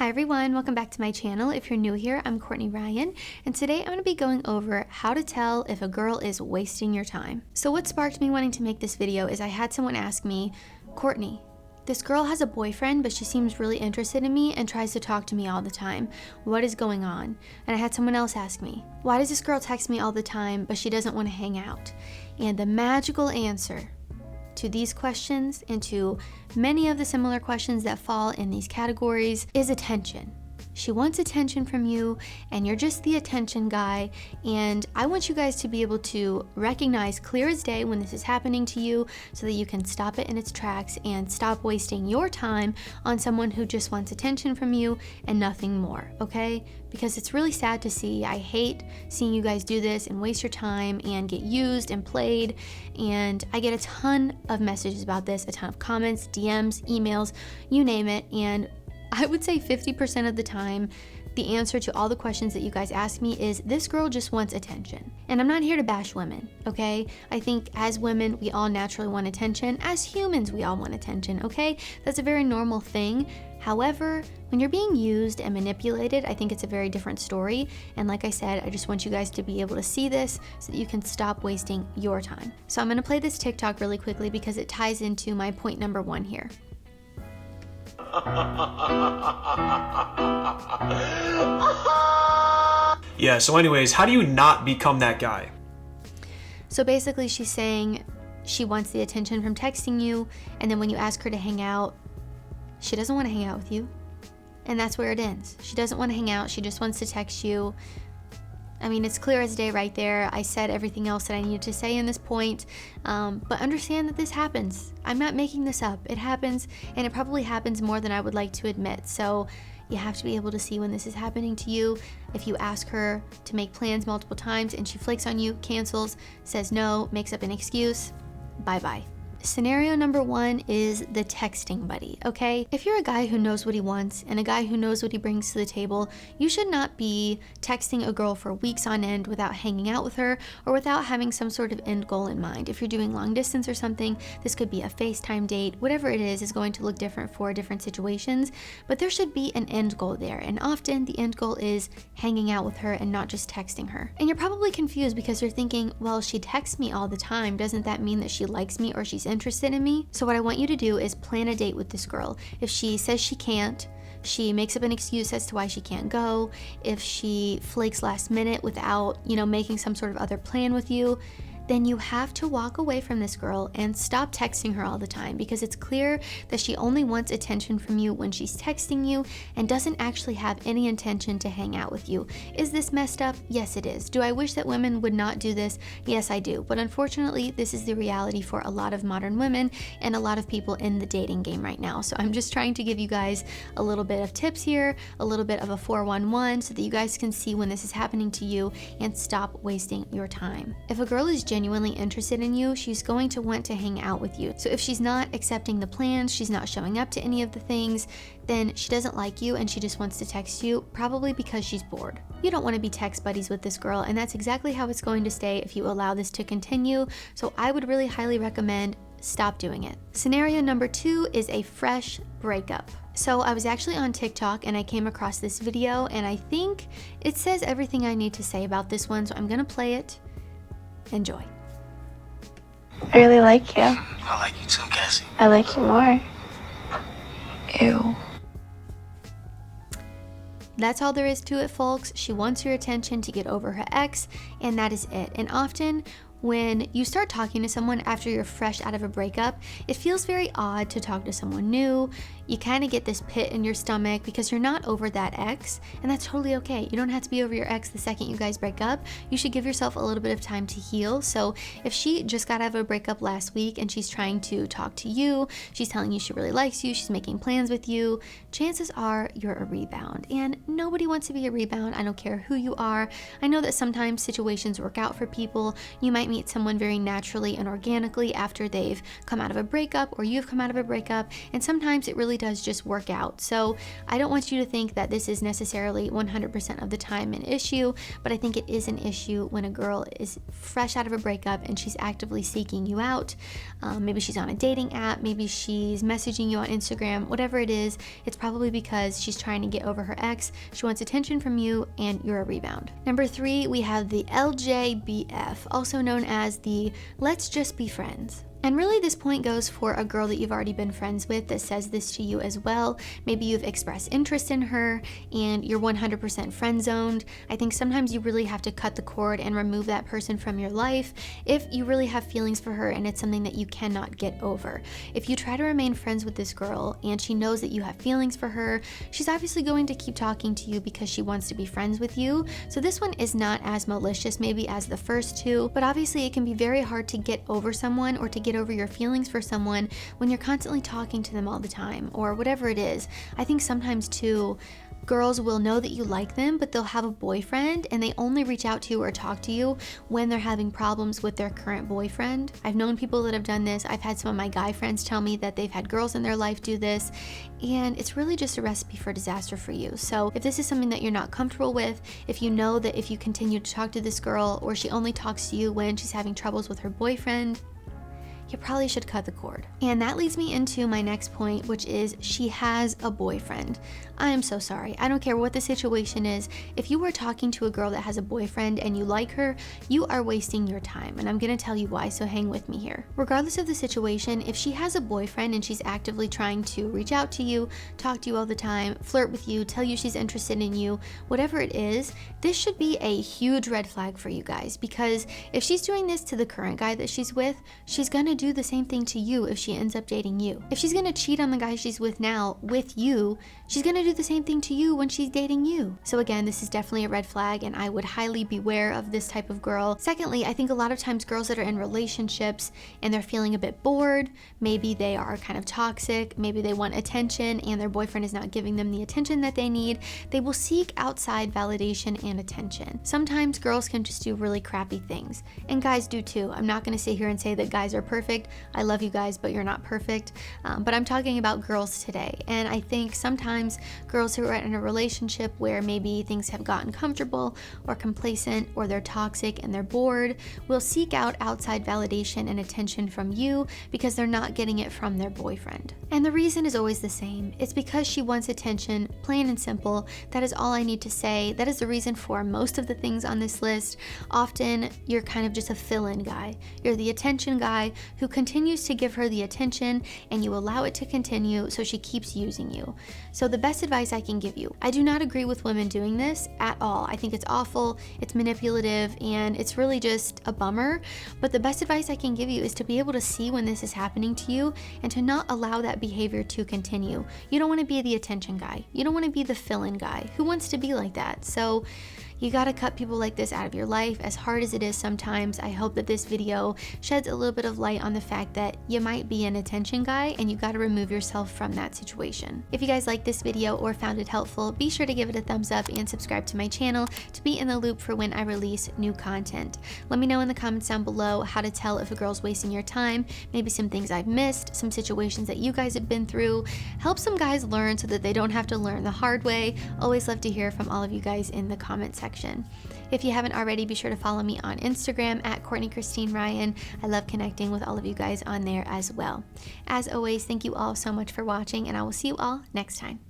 Hi everyone, welcome back to my channel. If you're new here, I'm Courtney Ryan, and today I'm going to be going over how to tell if a girl is wasting your time. So what sparked me wanting to make this video is I had someone ask me, Courtney, this girl has a boyfriend, but she seems really interested in me and tries to talk to me all the time. What is going on? And I had someone else ask me, why does this girl text me all the time, but she doesn't want to hang out? And the magical answer to these questions and to many of the similar questions that fall in these categories is attention. She wants attention from you, and you're just the attention guy, and I want you guys to be able to recognize clear as day when this is happening to you so that you can stop it in its tracks and stop wasting your time on someone who just wants attention from you and nothing more, okay? Because it's really sad to see. I hate seeing you guys do this and waste your time and get used and played, and I get a ton of messages about this, a ton of comments, DMs, emails, you name it, and I would say 50% of the time, the answer to all the questions that you guys ask me is this girl just wants attention. And I'm not here to bash women, okay? I think as women, we all naturally want attention. As humans, we all want attention, okay? That's a very normal thing. However, when you're being used and manipulated, I think it's a very different story. And like I said, I just want you guys to be able to see this so that you can stop wasting your time. So I'm gonna play this TikTok really quickly because it ties into my point number 1 here. Yeah, so anyways, how do you not become that guy? So basically she's saying she wants the attention from texting you, and then when you ask her to hang out, she doesn't want to hang out with you. And that's where it ends. She doesn't want to hang out, she just wants to text you. I mean, it's clear as day right there. I said everything else that I needed to say in this point, but understand that this happens. I'm not making this up. It happens, and it probably happens more than I would like to admit. So you have to be able to see when this is happening to you. If you ask her to make plans multiple times and she flakes on you, cancels, says no, makes up an excuse, bye-bye. Scenario number 1 is the texting buddy, okay? If you're a guy who knows what he wants and a guy who knows what he brings to the table, you should not be texting a girl for weeks on end without hanging out with her or without having some sort of end goal in mind. If you're doing long distance or something, this could be a FaceTime date. Whatever it is going to look different for different situations, but there should be an end goal there. And often the end goal is hanging out with her and not just texting her. And you're probably confused because you're thinking, well, she texts me all the time. Doesn't that mean that she likes me or she's interested in me? So what I want you to do is plan a date with this girl. If she says she can't, she makes up an excuse as to why she can't go. If she flakes last minute without, making some sort of other plan with you, then you have to walk away from this girl and stop texting her all the time, because it's clear that she only wants attention from you when she's texting you and doesn't actually have any intention to hang out with you. Is this messed up? Yes, it is. Do I wish that women would not do this? Yes, I do. But unfortunately, this is the reality for a lot of modern women and a lot of people in the dating game right now. So I'm just trying to give you guys a little bit of tips here, a little bit of a 411, so that you guys can see when this is happening to you and stop wasting your time. If a girl is genuinely interested in you, she's going to want to hang out with you. So if she's not accepting the plans, she's not showing up to any of the things, then she doesn't like you and she just wants to text you, probably because she's bored. You don't want to be text buddies with this girl, and that's exactly how it's going to stay if you allow this to continue. So I would really highly recommend stop doing it. Scenario number 2 is a fresh breakup. So I was actually on TikTok and I came across this video, and I think it says everything I need to say about this one, so I'm gonna play it. Enjoy. I really like you. I like you too, Cassie. I like you more. Ew. That's all there is to it, folks. She wants your attention to get over her ex, and that is it. And often when you start talking to someone after you're fresh out of a breakup, it feels very odd to talk to someone new. You kind of get this pit in your stomach because you're not over that ex, and that's totally okay. You don't have to be over your ex the second you guys break up. You should give yourself a little bit of time to heal. So if she just got out of a breakup last week and she's trying to talk to you, she's telling you she really likes you, she's making plans with you, chances are you're a rebound. And nobody wants to be a rebound. I don't care who you are. I know that sometimes situations work out for people. You might meet someone very naturally and organically after they've come out of a breakup, or you've come out of a breakup, and sometimes it really really does just work out. So I don't want you to think that this is necessarily 100% of the time an issue, but I think it is an issue when a girl is fresh out of a breakup and she's actively seeking you out. Maybe she's on a dating app, maybe she's messaging you on Instagram, whatever it is, it's probably because she's trying to get over her ex. She wants attention from you and you're a rebound. Number 3, we have the LJBF, also known as the let's just be friends. And really this point goes for a girl that you've already been friends with that says this to you as well. Maybe you've expressed interest in her and you're 100% friend zoned. I think sometimes you really have to cut the cord and remove that person from your life if you really have feelings for her and it's something that you cannot get over. If you try to remain friends with this girl and she knows that you have feelings for her, she's obviously going to keep talking to you because she wants to be friends with you. So this one is not as malicious maybe as the first two, but obviously it can be very hard to get over someone or to get over your feelings for someone when you're constantly talking to them all the time or whatever it is. I think sometimes too, girls will know that you like them, but they'll have a boyfriend and they only reach out to you or talk to you when they're having problems with their current boyfriend. I've known people that have done this. I've had some of my guy friends tell me that they've had girls in their life do this, and it's really just a recipe for disaster for you. So if this is something that you're not comfortable with, if you know that if you continue to talk to this girl or she only talks to you when she's having troubles with her boyfriend, you probably should cut the cord. And that leads me into my next point, which is she has a boyfriend. I am so sorry. I don't care what the situation is. If you are talking to a girl that has a boyfriend and you like her, you are wasting your time. And I'm gonna tell you why, so hang with me here. Regardless of the situation, if she has a boyfriend and she's actively trying to reach out to you, talk to you all the time, flirt with you, tell you she's interested in you, whatever it is, this should be a huge red flag for you guys, because if she's doing this to the current guy that she's with, she's gonna do the same thing to you if she ends up dating you. If she's gonna cheat on the guy she's with now with you, she's gonna do the same thing to you when she's dating you. So again, this is definitely a red flag and I would highly beware of this type of girl. Secondly, I think a lot of times girls that are in relationships and they're feeling a bit bored, maybe they are kind of toxic, maybe they want attention and their boyfriend is not giving them the attention that they need, they will seek outside validation and attention. Sometimes girls can just do really crappy things, and guys do too. I'm not gonna sit here and say that guys are perfect. I love you guys, but you're not perfect. But I'm talking about girls today. And I think sometimes girls who are in a relationship where maybe things have gotten comfortable or complacent or they're toxic and they're bored will seek out outside validation and attention from you because they're not getting it from their boyfriend. And the reason is always the same. It's because she wants attention, plain and simple. That is all I need to say. That is the reason for most of the things on this list. Often you're kind of just a fill-in guy. You're the attention guy who continues to give her the attention and you allow it to continue so she keeps using you. So the best advice I can give you, I do not agree with women doing this at all. I think it's awful, it's manipulative, and it's really just a bummer. But the best advice I can give you is to be able to see when this is happening to you and to not allow that behavior to continue. You don't want to be the attention guy. You don't want to be the fill-in guy. Who wants to be like that? So you gotta cut people like this out of your life, as hard as it is sometimes. I hope that this video sheds a little bit of light on the fact that you might be an attention guy and you gotta remove yourself from that situation. If you guys liked this video or found it helpful, be sure to give it a thumbs up and subscribe to my channel to be in the loop for when I release new content. Let me know in the comments down below how to tell if a girl's wasting your time, maybe some things I've missed, some situations that you guys have been through. Help some guys learn so that they don't have to learn the hard way. Always love to hear from all of you guys in the comment section. If you haven't already, be sure to follow me on Instagram at Courtney Christine Ryan. I love connecting with all of you guys on there as well. As always, thank you all so much for watching, and I will see you all next time.